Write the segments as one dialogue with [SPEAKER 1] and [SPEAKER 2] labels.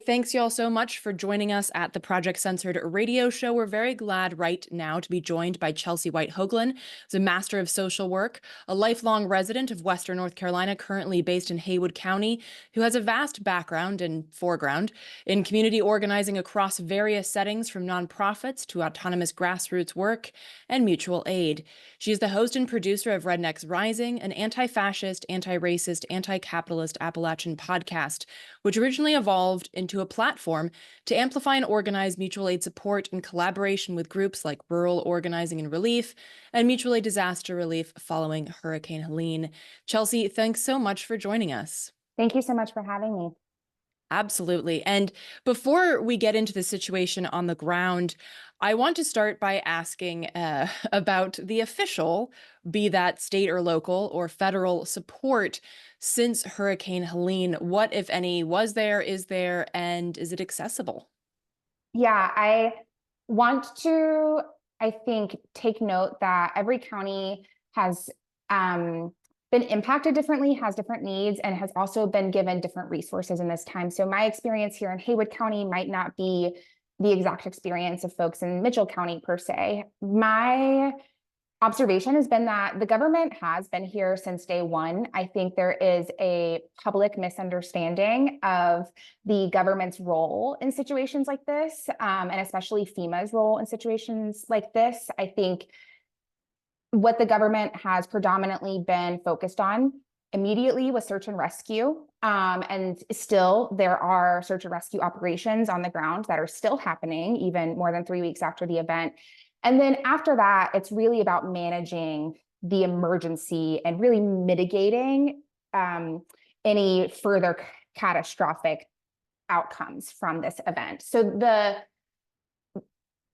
[SPEAKER 1] Thanks you all so much for joining us at the Project Censored radio show. We're very glad right now to be joined by Chelsea White-Hoglen, who's a Master of Social Work, a lifelong resident of Western North Carolina, currently based in Haywood County, who has a vast background and foreground in community organizing across various settings, from nonprofits to autonomous grassroots work and mutual aid. She is the host and producer of Rednecks Rising, an anti-fascist, anti-racist, anti-capitalist Appalachian podcast, which originally evolved into a platform to amplify and organize mutual aid support in collaboration with groups like Rural Organizing and Relief and Mutual Aid Disaster Relief following Hurricane Helene. Chelsea, thanks so much for joining us.
[SPEAKER 2] Thank you so much for having me.
[SPEAKER 1] Absolutely. And before we get into the situation on the ground, I want to start by asking about the official, be that state or local or federal support since Hurricane Helene. What, if any, was there, is there, and is it accessible?
[SPEAKER 2] Yeah, I want to, I think, take note that every county has been impacted differently, has different needs, and has also been given different resources in this time. So my experience here in Haywood County might not be the exact experience of folks in Mitchell County per se. My observation has been that the government has been here since day one. I think there is a public misunderstanding of the government's role in situations like this, and especially FEMA's role in situations like this. I think what the government has predominantly been focused on immediately was search and rescue. And still, there are search and rescue operations on the ground that are still happening, even more than 3 weeks after the event. And then after that, it's really about managing the emergency and really mitigating any further catastrophic outcomes from this event. So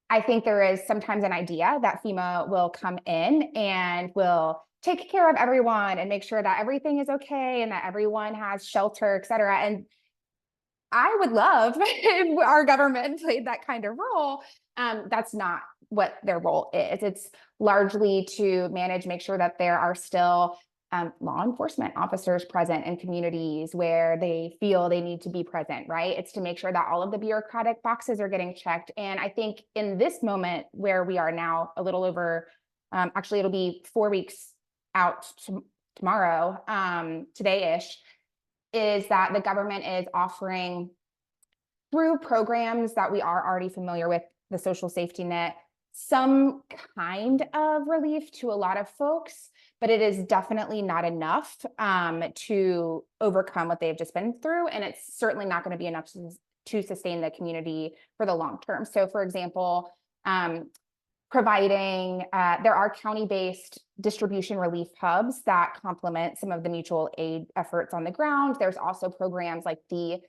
[SPEAKER 2] I think there is sometimes an idea that FEMA will come in and will take care of everyone and make sure that everything is okay and that everyone has shelter, et cetera. And I would love if our government played that kind of role. That's not what their role is. It's largely to manage, make sure that there are still law enforcement officers present in communities where they feel they need to be present, right? It's to make sure that all of the bureaucratic boxes are getting checked. And I think in this moment where we are now, a little over, actually it'll be 4 weeks out tomorrow, today-ish, is that the government is offering, through programs that we are already familiar with, the social safety net, some kind of relief to a lot of folks, but it is definitely not enough to overcome what they've just been through. And it's certainly not going to be enough to sustain the community for the long term. So for example, providing, there are county-based distribution relief hubs that complement some of the mutual aid efforts on the ground. There's also programs like the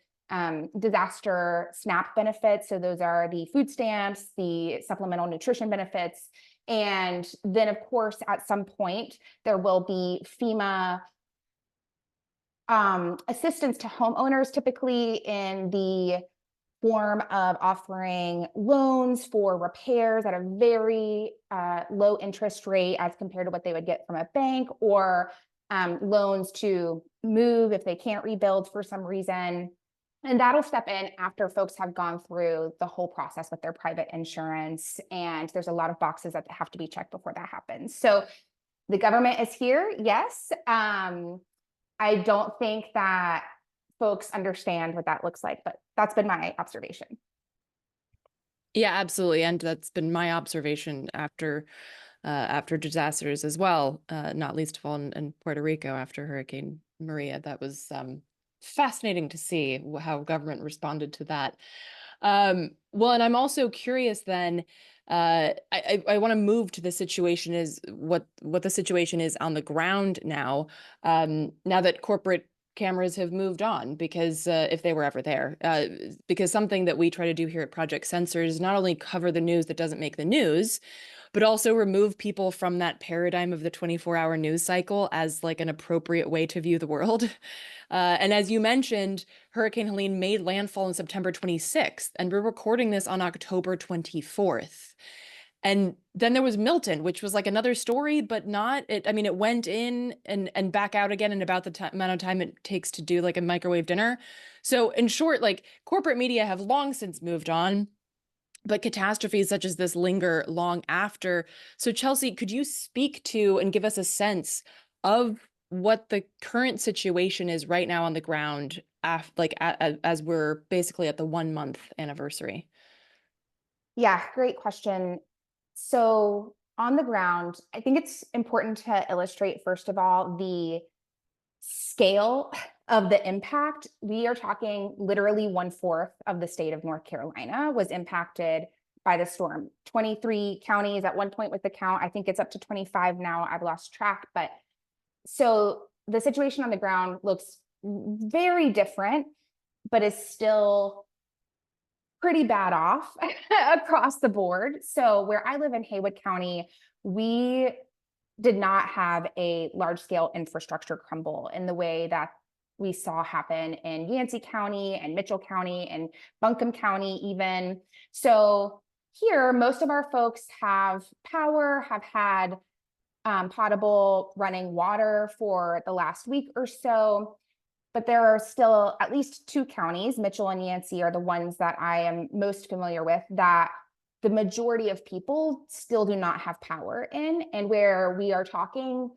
[SPEAKER 2] disaster SNAP benefits. So those are the food stamps, the supplemental nutrition benefits. And then of course, at some point, there will be FEMA assistance to homeowners, typically in the form of offering loans for repairs at a very low interest rate as compared to what they would get from a bank, or loans to move if they can't rebuild for some reason. And that'll step in after folks have gone through the whole process with their private insurance. And there's a lot of boxes that have to be checked before that happens. So the government is here, yes. I don't think that folks understand what that looks like, but that's been my observation.
[SPEAKER 1] Yeah, absolutely. And that's been my observation after disasters as well, not least of all in Puerto Rico after Hurricane Maria. That was fascinating to see how government responded to that. Well, and I'm also curious then, I want to move to the situation is what the situation is on the ground now, now that corporate cameras have moved on, because if they were ever there, because something that we try to do here at Project Censored is not only cover the news that doesn't make the news, but also remove people from that paradigm of the 24-hour news cycle as like an appropriate way to view the world. And as you mentioned, Hurricane Helene made landfall on September 26th, and we're recording this on October 24th. And then there was Milton, which was like another story, but not it. I mean, it went in and back out again in about the amount of time it takes to do like a microwave dinner. So in short, like corporate media have long since moved on, but catastrophes such as this linger long after. So Chelsea, could you speak to and give us a sense of what the current situation is right now on the ground, as we're basically at the 1 month anniversary?
[SPEAKER 2] Yeah, great question. So on the ground, I think it's important to illustrate, first of all, the scale of the impact. We are talking literally 1/4 of the state of North Carolina was impacted by the storm. 23 counties at one point with the count. I think it's up to 25 now. I've lost track. But so the situation on the ground looks very different, but is still pretty bad off across the board. So where I live in Haywood County, we did not have a large scale infrastructure crumble in the way that we saw happen in Yancey County and Mitchell County and Buncombe County even. So here, most of our folks have power, have had potable running water for the last week or so. But there are still at least 2 counties, Mitchell and Yancey are the ones that I am most familiar with, that the majority of people still do not have power in, and where we are talking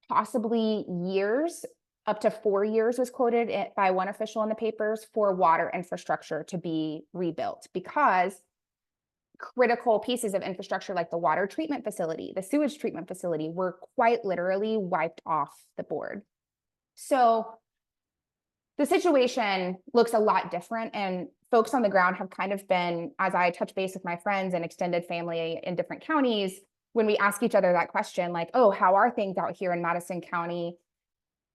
[SPEAKER 2] possibly years, up to 4 years was quoted by one official in the papers for water infrastructure to be rebuilt, because critical pieces of infrastructure like the water treatment facility, the sewage treatment facility were quite literally wiped off the board. So the situation looks a lot different, and folks on the ground have kind of been, as I touch base with my friends and extended family in different counties, when we ask each other that question, like, oh, how are things out here in Madison County?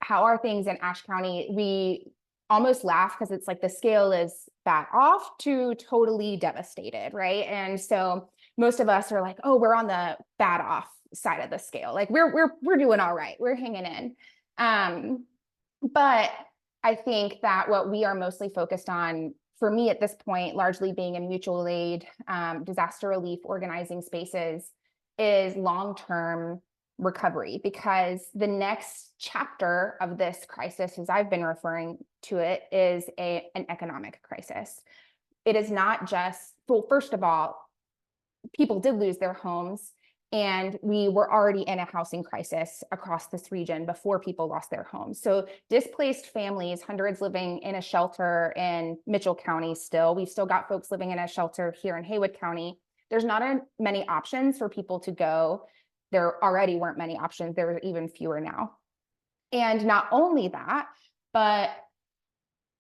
[SPEAKER 2] How are things in Ashe County? We almost laugh because it's like the scale is bad off to totally devastated, right? And so most of us are like, oh, we're on the bad off side of the scale. Like we're doing all right. We're hanging in. But I think that what we are mostly focused on, for me at this point, largely being in mutual aid, disaster relief organizing spaces, is long-term recovery, because the next chapter of this crisis, as I've been referring to it, is an economic crisis. It is not just, well, first of all, people did lose their homes, and we were already in a housing crisis across this region before people lost their homes. So displaced families, hundreds living in a shelter in Mitchell County still. We've still got folks living in a shelter here in Haywood County. There's not many options for people to go. There already weren't many options. There are even fewer now. And not only that, but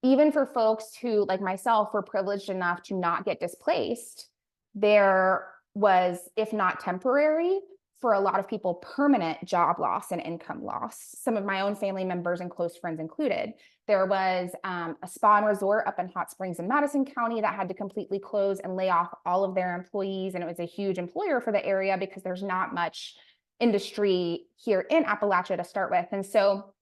[SPEAKER 2] even for folks who, like myself, were privileged enough to not get displaced, there was, if not temporary, for a lot of people, permanent job loss and income loss. Some of my own family members and close friends included. There was a spa and resort up in Hot Springs in Madison County that had to completely close and lay off all of their employees. And it was a huge employer for the area because there's not much industry here in Appalachia to start with. And so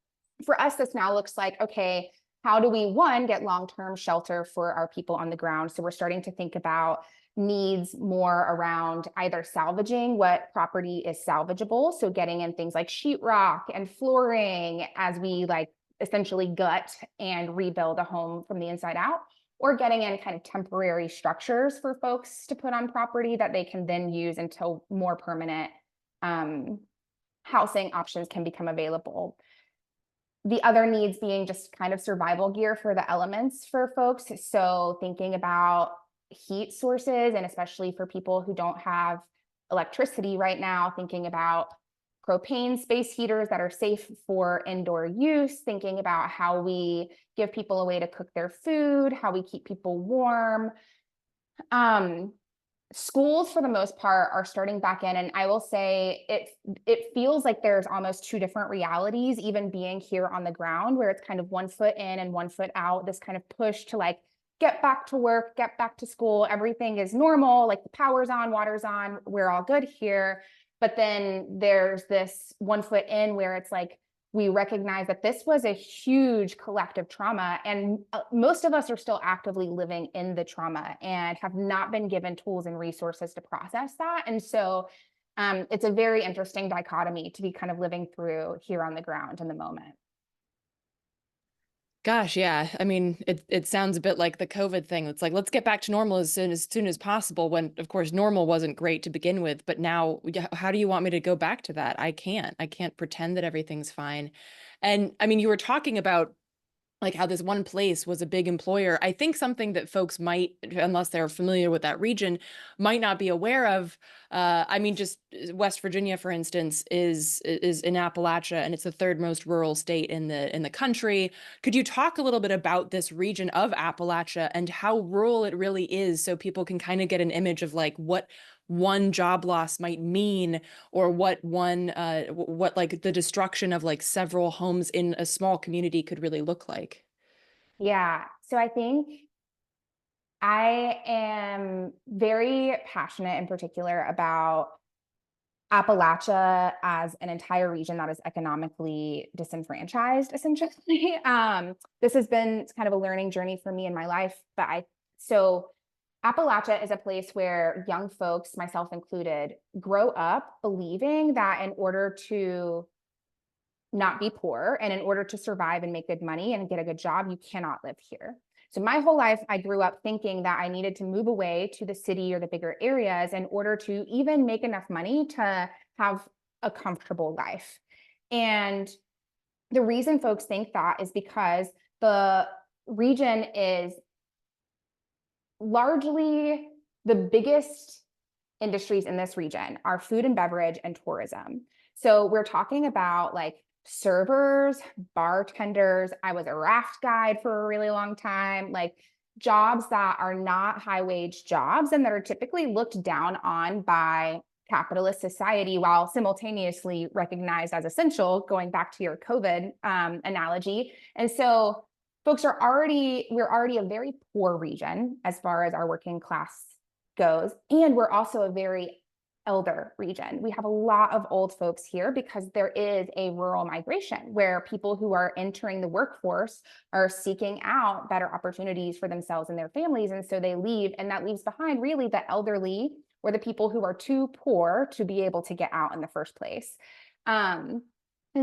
[SPEAKER 2] for us, this now looks like, okay, how do we, one, get long-term shelter for our people on the ground? So we're starting to think about needs more around either salvaging what property is salvageable, so getting in things like sheetrock and flooring as we like essentially gut and rebuild a home from the inside out, or getting in kind of temporary structures for folks to put on property that they can then use until more permanent housing options can become available. The other needs being just kind of survival gear for the elements for folks. So thinking about heat sources, and especially for people who don't have electricity right now, thinking about propane space heaters that are safe for indoor use, thinking about how we give people a way to cook their food, how we keep people warm. Schools, for the most part, are starting back in, and I will say it feels like there's almost 2 different realities, even being here on the ground, where it's kind of 1 foot in and 1 foot out, this kind of push to like get back to work, get back to school, everything is normal, like the power's on, water's on, we're all good here. But then there's this 1 foot in where it's like, we recognize that this was a huge collective trauma, and most of us are still actively living in the trauma and have not been given tools and resources to process that. And so it's a very interesting dichotomy to be kind of living through here on the ground in the moment.
[SPEAKER 1] Gosh, yeah. I mean, it sounds a bit like the COVID thing. It's like, let's get back to normal as soon as possible, when of course normal wasn't great to begin with, but now how do you want me to go back to that? I can't. I can't pretend that everything's fine. And I mean, you were talking about like how this one place was a big employer. I think something that folks might, unless they're familiar with that region, might not be aware of. I mean, just West Virginia, for instance, is in Appalachia, and it's the third most rural state in the country. Could you talk a little bit about this region of Appalachia and how rural it really is, so people can kind of get an image of like what one job loss might mean, or what like the destruction of like several homes in a small community could really look like?
[SPEAKER 2] Yeah. So I think I am very passionate in particular about Appalachia as an entire region that is economically disenfranchised, essentially. This has been kind of a learning journey for me in my life, but so Appalachia is a place where young folks, myself included, grow up believing that in order to not be poor and in order to survive and make good money and get a good job, you cannot live here. So my whole life, I grew up thinking that I needed to move away to the city or the bigger areas in order to even make enough money to have a comfortable life. And the reason folks think that is because the region is largely, the biggest industries in this region are food and beverage and tourism. So we're talking about like servers, bartenders. I was a raft guide for a really long time, like jobs that are not high wage jobs and that are typically looked down on by capitalist society while simultaneously recognized as essential, going back to your COVID analogy. And so we're already a very poor region as far as our working class goes. And we're also a very elder region. We have a lot of old folks here because there is a rural migration where people who are entering the workforce are seeking out better opportunities for themselves and their families. And so they leave, and that leaves behind really the elderly or the people who are too poor to be able to get out in the first place. And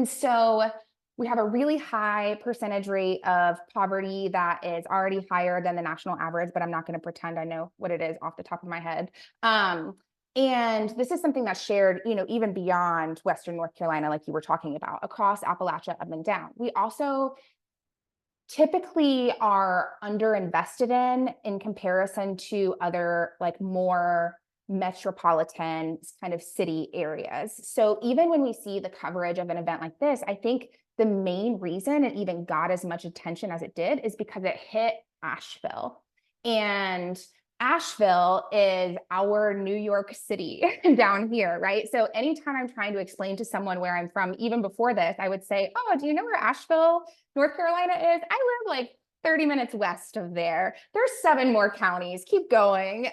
[SPEAKER 2] so we have a really high percentage rate of poverty that is already higher than the national average, but I'm not going to pretend I know what it is off the top of my head. And this is something that's shared, even beyond Western North Carolina, like you were talking about, across Appalachia, up and down. We also typically are underinvested in comparison to other, like more metropolitan kind of city areas. So even when we see the coverage of an event like this, I think the main reason it even got as much attention as it did is because it hit Asheville. And Asheville is our New York City down here, right? So anytime I'm trying to explain to someone where I'm from, even before this, I would say, oh, do you know where Asheville, North Carolina is? I live like 30 minutes west of there. There's 7 more counties, keep going.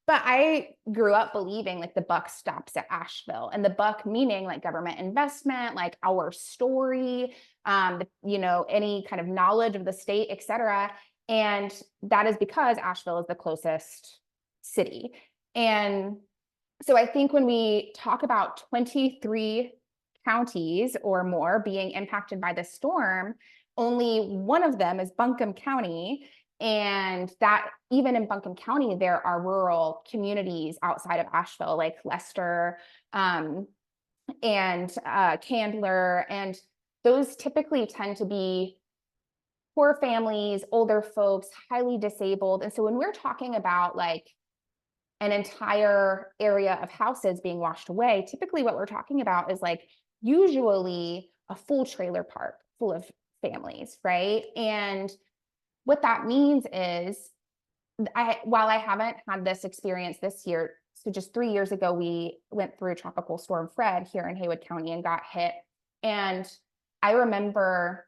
[SPEAKER 2] But I grew up believing like the buck stops at Asheville, and the buck meaning like government investment, like our story, any kind of knowledge of the state, et cetera. And that is because Asheville is the closest city. And so I think when we talk about 23 counties or more being impacted by the storm, only one of them is Buncombe County. And that even in Buncombe County, there are rural communities outside of Asheville, like Leicester and Candler. And those typically tend to be poor families, older folks, highly disabled. And so when we're talking about like an entire area of houses being washed away, typically what we're talking about is like usually a full trailer park full of families, right? And what that means is, while I haven't had this experience this year, so just 3 years ago, we went through Tropical Storm Fred here in Haywood County and got hit. And I remember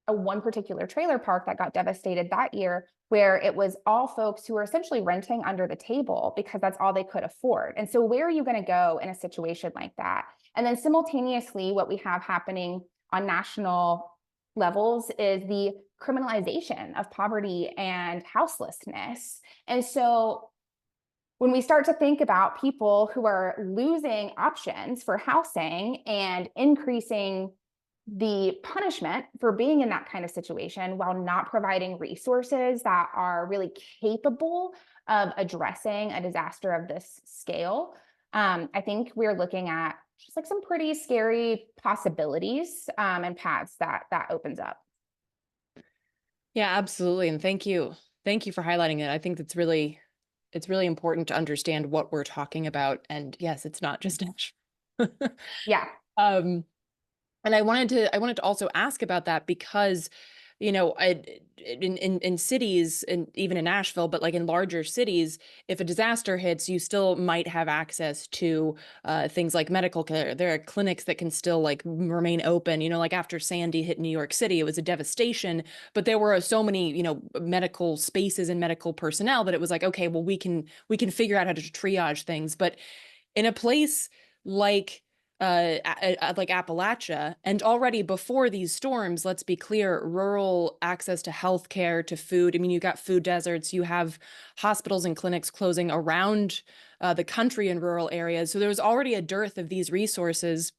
[SPEAKER 2] one particular trailer park that got devastated that year, where it was all folks who were essentially renting under the table because that's all they could afford. And so where are you going to go in a situation like that? And then simultaneously, what we have happening on national levels is the criminalization of poverty and houselessness. And so when we start to think about people who are losing options for housing and increasing the punishment for being in that kind of situation while not providing resources that are really capable of addressing a disaster of this scale, I think we're looking at just like some pretty scary possibilities and paths that opens up.
[SPEAKER 1] Yeah, absolutely. And thank you. Thank you for highlighting it. I think it's really important to understand what we're talking about. And yes, it's not just Nashville.
[SPEAKER 2] Yeah.
[SPEAKER 1] um, and I wanted to also ask about that because, you know, in cities and even in Nashville, but like in larger cities, if a disaster hits, you still might have access to things like medical care. There are clinics that can still like remain open. You know, like after Sandy hit New York City, it was a devastation, but there were so many, you know, medical spaces and medical personnel that it was like, okay, well, we can figure out how to triage things. But in a place like like Appalachia, and already before these storms, let's be clear, rural access to healthcare, to food. I mean, you got food deserts, you have hospitals and clinics closing around the country in rural areas. So there was already a dearth of these resources.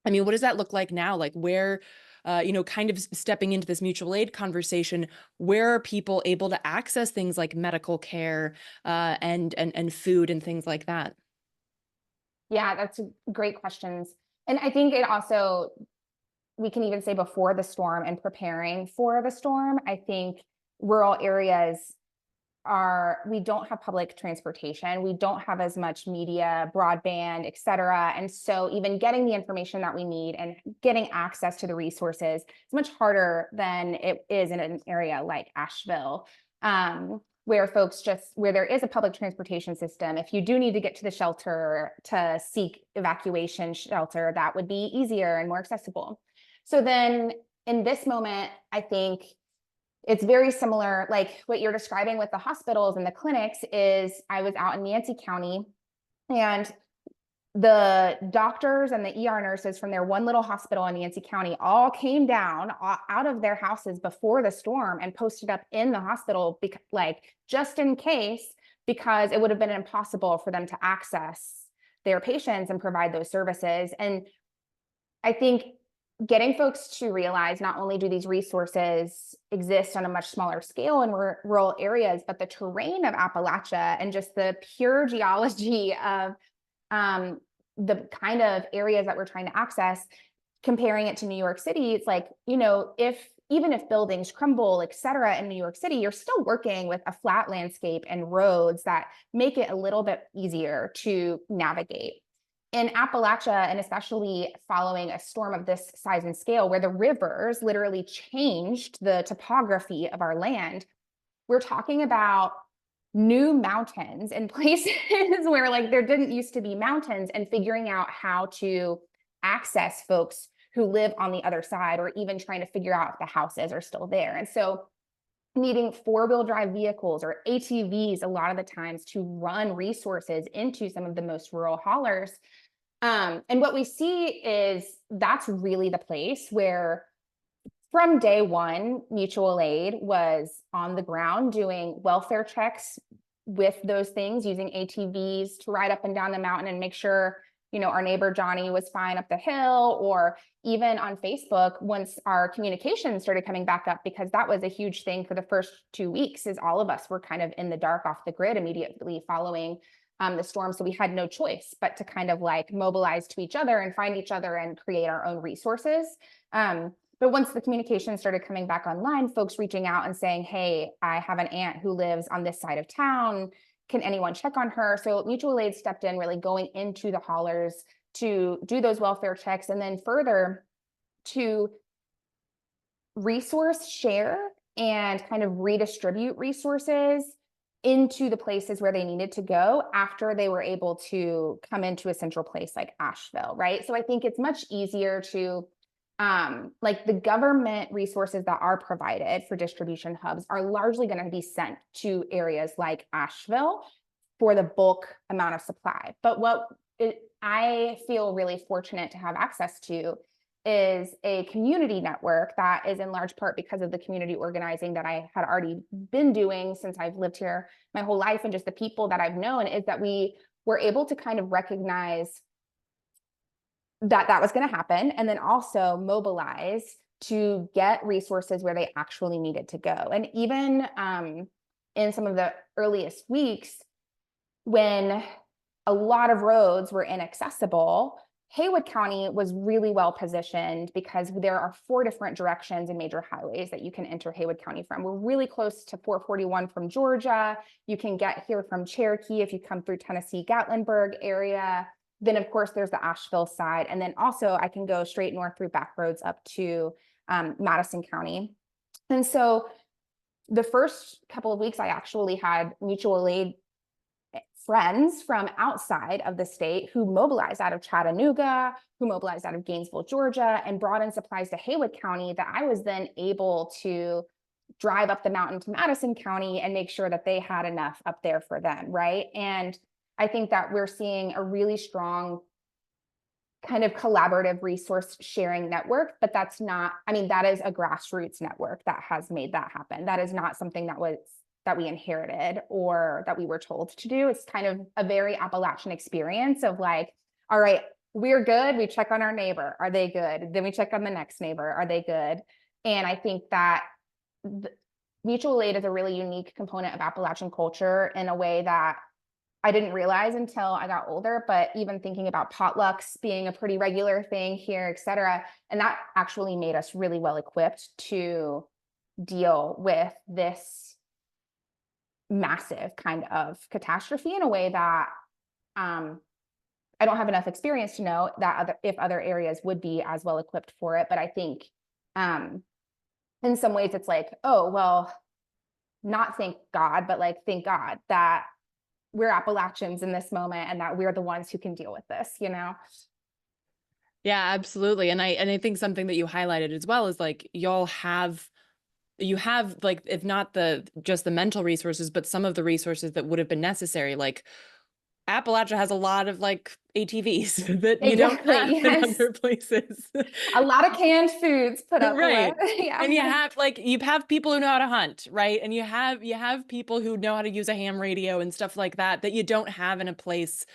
[SPEAKER 1] I mean, what does that look like now? Like where, you know, kind of stepping into this mutual aid conversation, where are people able to access things like medical care and food and things like that?
[SPEAKER 2] Yeah, that's great questions. And I think it also, we can even say before the storm and preparing for the storm, I think rural areas we don't have public transportation. We don't have as much media, broadband, et cetera. And so even getting the information that we need and getting access to the resources is much harder than it is in an area like Asheville. Where where there is a public transportation system, if you do need to get to the shelter to seek evacuation shelter, that would be easier and more accessible. So then in this moment, I think it's very similar, like what you're describing with the hospitals and the clinics is I was out in Yancey County and the doctors and the ER nurses from their one little hospital in Yancey County all came down out of their houses before the storm and posted up in the hospital, like just in case, because it would have been impossible for them to access their patients and provide those services. And I think getting folks to realize not only do these resources exist on a much smaller scale in rural areas, but the terrain of Appalachia and just the pure geology of the kind of areas that we're trying to access, comparing it to New York City, it's like, you know, even if buildings crumble, et cetera, in New York City, you're still working with a flat landscape and roads that make it a little bit easier to navigate. In Appalachia, and especially following a storm of this size and scale, where the rivers literally changed the topography of our land, we're talking about new mountains and places where like there didn't used to be mountains, and figuring out how to access folks who live on the other side, or even trying to figure out if the houses are still there. And so needing four-wheel drive vehicles or ATVs a lot of the times to run resources into some of the most rural hollers. And what we see is that's really the place where from day one, mutual aid was on the ground doing welfare checks with those things, using ATVs to ride up and down the mountain and make sure, you know, our neighbor Johnny was fine up the hill, or even on Facebook, once our communication started coming back up, because that was a huge thing for the first 2 weeks, is all of us were kind of in the dark off the grid immediately following the storm. So we had no choice but to kind of like mobilize to each other and find each other and create our own resources. But once the communication started coming back online, folks reaching out and saying, hey, I have an aunt who lives on this side of town. Can anyone check on her? So mutual aid stepped in, really going into the hollers to do those welfare checks, and then further to resource share and kind of redistribute resources into the places where they needed to go after they were able to come into a central place like Asheville, right? So I think it's much easier to like the government resources that are provided for distribution hubs are largely going to be sent to areas like Asheville for the bulk amount of supply. But I feel really fortunate to have access to is a community network that is in large part because of the community organizing that I had already been doing since I've lived here my whole life, and just the people that I've known, is that we were able to kind of recognize that that was going to happen, and then also mobilize to get resources where they actually needed to go. And even in some of the earliest weeks, when a lot of roads were inaccessible, Haywood County was really well positioned because there are 4 different directions and major highways that you can enter Haywood County from. We're really close to 441 from Georgia. You can get here from Cherokee if you come through Tennessee, Gatlinburg area. Then, of course, there's the Asheville side. And then also I can go straight north through back roads up to Madison County. And so the first couple of weeks, I actually had mutual aid friends from outside of the state who mobilized out of Chattanooga, who mobilized out of Gainesville, Georgia, and brought in supplies to Haywood County that I was then able to drive up the mountain to Madison County and make sure that they had enough up there for them, right? And I think that we're seeing a really strong kind of collaborative resource sharing network, but that's not, I mean, that is a grassroots network that has made that happen. That is not something that we inherited or that we were told to do. It's kind of a very Appalachian experience of like, all right, we're good. We check on our neighbor. Are they good? Then we check on the next neighbor. Are they good? And I think that mutual aid is a really unique component of Appalachian culture in a way that I didn't realize until I got older, but even thinking about potlucks being a pretty regular thing here, et cetera. And that actually made us really well equipped to deal with this massive kind of catastrophe in a way that I don't have enough experience to know that if other areas would be as well equipped for it. But I think in some ways it's like, oh, well, not thank God, but like, thank God that we're Appalachians in this moment and that we're the ones who can deal with this, you know?
[SPEAKER 1] Yeah, absolutely. And I think something that you highlighted as well is like you have like, if not just the mental resources, but some of the resources that would have been necessary. Like Appalachia has a lot of like ATVs that you don't have
[SPEAKER 2] Exactly.
[SPEAKER 1] in
[SPEAKER 2] Yes.
[SPEAKER 1] other places.
[SPEAKER 2] A lot of canned foods put up with.
[SPEAKER 1] Right.
[SPEAKER 2] Yeah.
[SPEAKER 1] And you have people who know how to hunt, right? And you have people who know how to use a ham radio and stuff like that you don't have in a place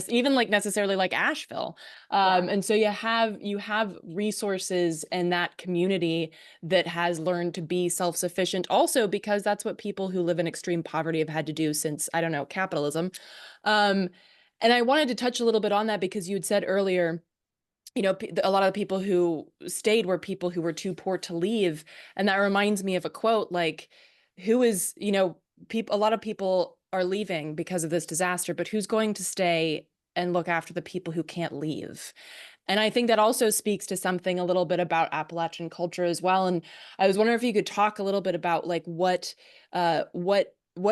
[SPEAKER 1] even like necessarily like Asheville.
[SPEAKER 2] Yeah.
[SPEAKER 1] And so you have resources in that community that has learned to be self-sufficient also because that's what people who live in extreme poverty have had to do since, I don't know, capitalism. And I wanted to touch a little bit on that because you had said earlier, you know, a lot of the people who stayed were people who were too poor to leave. And that reminds me of a quote, like, who is, you know, a lot of people are leaving because of this disaster, but who's going to stay and look after the people who can't leave? And I think that also speaks to something a little bit about Appalachian culture as well. And I was wondering if you could talk a little bit about like what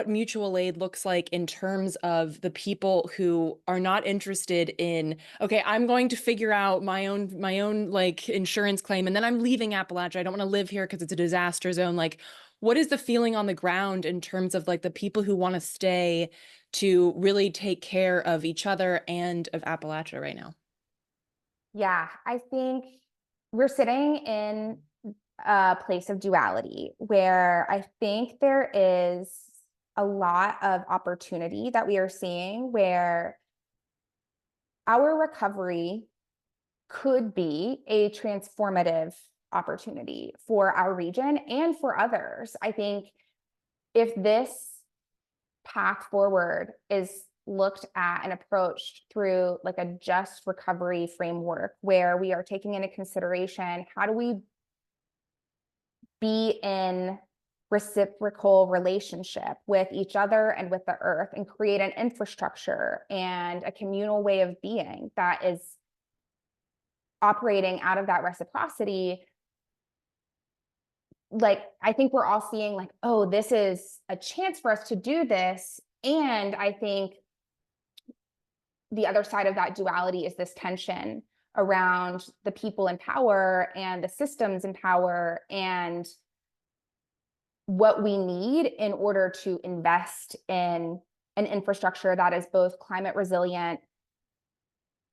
[SPEAKER 1] mutual aid looks like in terms of the people who are not interested in, okay, I'm going to figure out my own like insurance claim, and then I'm leaving Appalachia. I don't want to live here because it's a disaster zone. Like, what is the feeling on the ground in terms of like the people who want to stay to really take care of each other and of Appalachia right now?
[SPEAKER 2] Yeah. I think we're sitting in a place of duality where I think there is a lot of opportunity that we are seeing where our recovery could be a transformative opportunity for our region and for others. I think if this path forward is looked at and approached through like a just recovery framework where we are taking into consideration how do we be in reciprocal relationship with each other and with the earth and create an infrastructure and a communal way of being that is operating out of that reciprocity. Like, I think we're all seeing like, oh, this is a chance for us to do this. And I think the other side of that duality is this tension around the people in power and the systems in power and what we need in order to invest in an infrastructure that is both climate resilient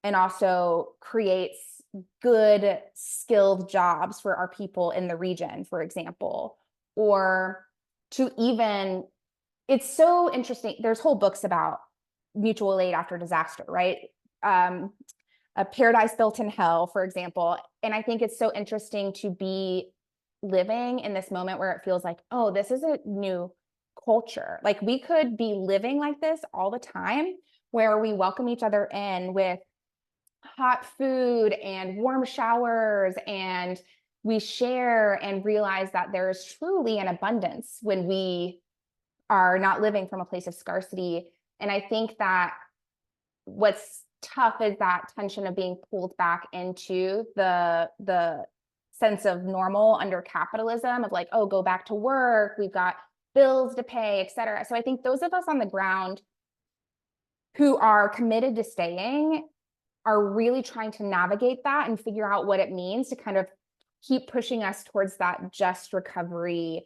[SPEAKER 2] and also creates good skilled jobs for our people in the region, for example, or to even, it's so interesting. There's whole books about mutual aid after disaster, right? Um, a Paradise Built in Hell, for example. And I think it's so interesting to be living in this moment where it feels like, oh, this is a new culture. Like we could be living like this all the time, where we welcome each other in with hot food and warm showers, and we share and realize that there is truly an abundance when we are not living from a place of scarcity. And I think that what's tough is that tension of being pulled back into the sense of normal under capitalism, of like, oh, go back to work, we've got bills to pay, et cetera. So I think those of us on the ground who are committed to staying are really trying to navigate that and figure out what it means to kind of keep pushing us towards that just recovery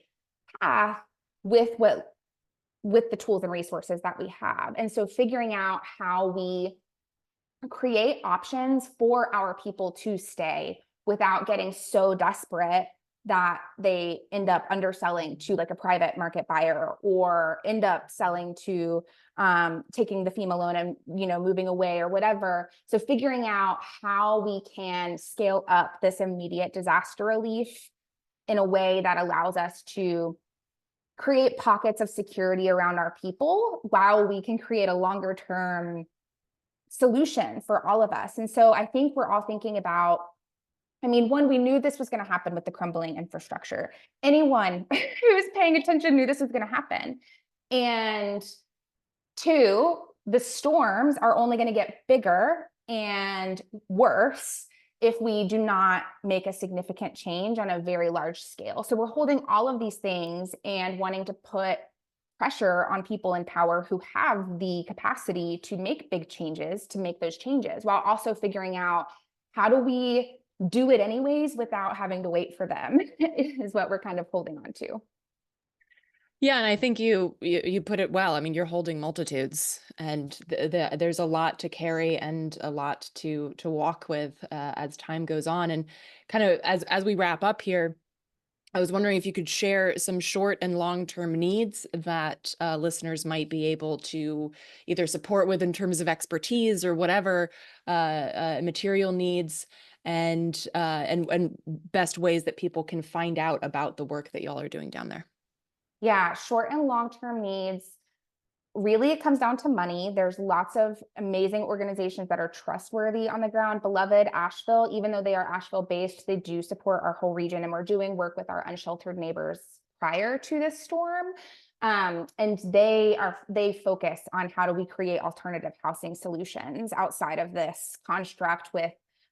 [SPEAKER 2] path with the tools and resources that we have. And so figuring out how we create options for our people to stay without getting so desperate that they end up underselling to like a private market buyer, or end up selling to taking the FEMA loan and moving away or whatever. So figuring out how we can scale up this immediate disaster relief in a way that allows us to create pockets of security around our people while we can create a longer term solution for all of us. And so I think we're all thinking about, I mean, one, we knew this was going to happen with the crumbling infrastructure. Anyone who was paying attention knew this was going to happen. And two, the storms are only going to get bigger and worse if we do not make a significant change on a very large scale. So we're holding all of these things and wanting to put pressure on people in power who have the capacity to make big changes, to make those changes, while also figuring out how do we do it anyways without having to wait for them is what we're kind of holding on to.
[SPEAKER 1] Yeah, and I think you put it well. I mean, you're holding multitudes, and there's a lot to carry and a lot to walk with as time goes on. And kind of as we wrap up here, I was wondering if you could share some short and long-term needs that listeners might be able to either support with in terms of expertise or whatever material needs, and best ways that people can find out about the work that y'all are doing down there.
[SPEAKER 2] Yeah, short and long-term needs. Really, it comes down to money. There's lots of amazing organizations that are trustworthy on the ground. Beloved Asheville, even though they are Asheville based, they do support our whole region, and we're doing work with our unsheltered neighbors prior to this storm. And they focus on how do we create alternative housing solutions outside of this construct with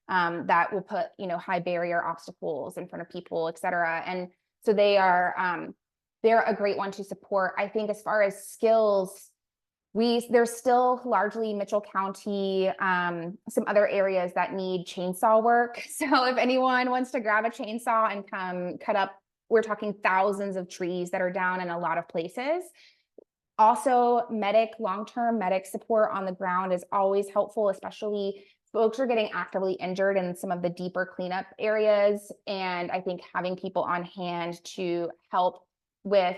[SPEAKER 2] that will put high barrier obstacles in front of people, et cetera. And so they're a great one to support. I think as far as skills, there's still largely Mitchell County, some other areas that need chainsaw work. So if anyone wants to grab a chainsaw and come cut up, we're talking thousands of trees that are down in a lot of places. Also, long-term medic support on the ground is always helpful, especially folks are getting actively injured in some of the deeper cleanup areas. And I think having people on hand to help with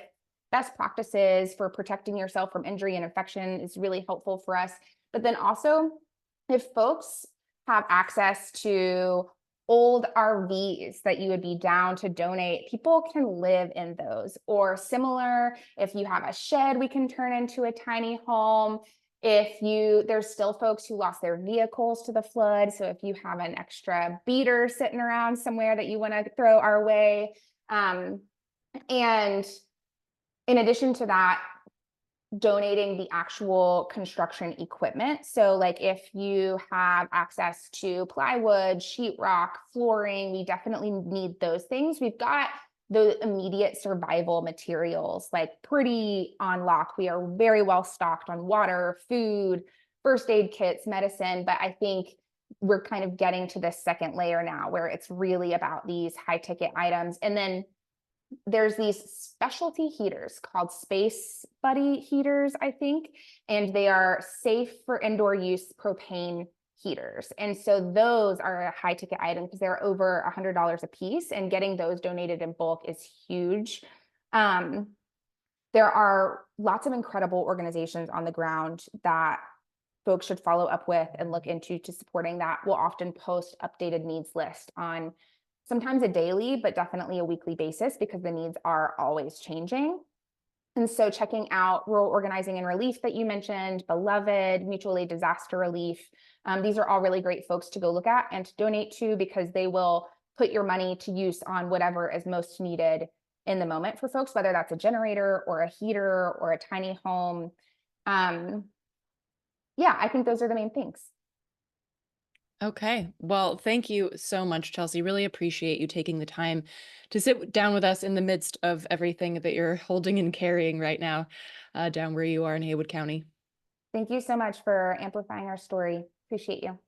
[SPEAKER 2] best practices for protecting yourself from injury and infection is really helpful for us. But then also, if folks have access to old RVs that you would be down to donate, people can live in those. Or similar, if you have a shed we can turn into a tiny home. There's still folks who lost their vehicles to the flood. So if you have an extra beater sitting around somewhere that you want to throw our way, and in addition to that, donating the actual construction equipment. So like if you have access to plywood, sheetrock, flooring, we definitely need those things. We've got the immediate survival materials like pretty on lock. We are very well stocked on water, food, first aid kits, medicine, but I think we're kind of getting to this second layer now where it's really about these high ticket items. And then there's these specialty heaters called Space Buddy heaters, I think, and they are safe for indoor use propane heaters. And so those are a high ticket item because they're over $100 a piece, and getting those donated in bulk is huge. Um, there are lots of incredible organizations on the ground that folks should follow up with and look into to supporting that. Will often post updated needs list on sometimes a daily, but definitely a weekly basis because the needs are always changing. And so checking out Rural Organizing and Relief that you mentioned, Beloved, Mutual Aid Disaster Relief, these are all really great folks to go look at and to donate to because they will put your money to use on whatever is most needed in the moment for folks, whether that's a generator or a heater or a tiny home. Um, yeah, I think those are the main things.
[SPEAKER 1] Okay. Well, thank you so much, Chelsea. Really appreciate you taking the time to sit down with us in the midst of everything that you're holding and carrying right now, down where you are in Haywood County.
[SPEAKER 2] Thank you so much for amplifying our story. Appreciate you.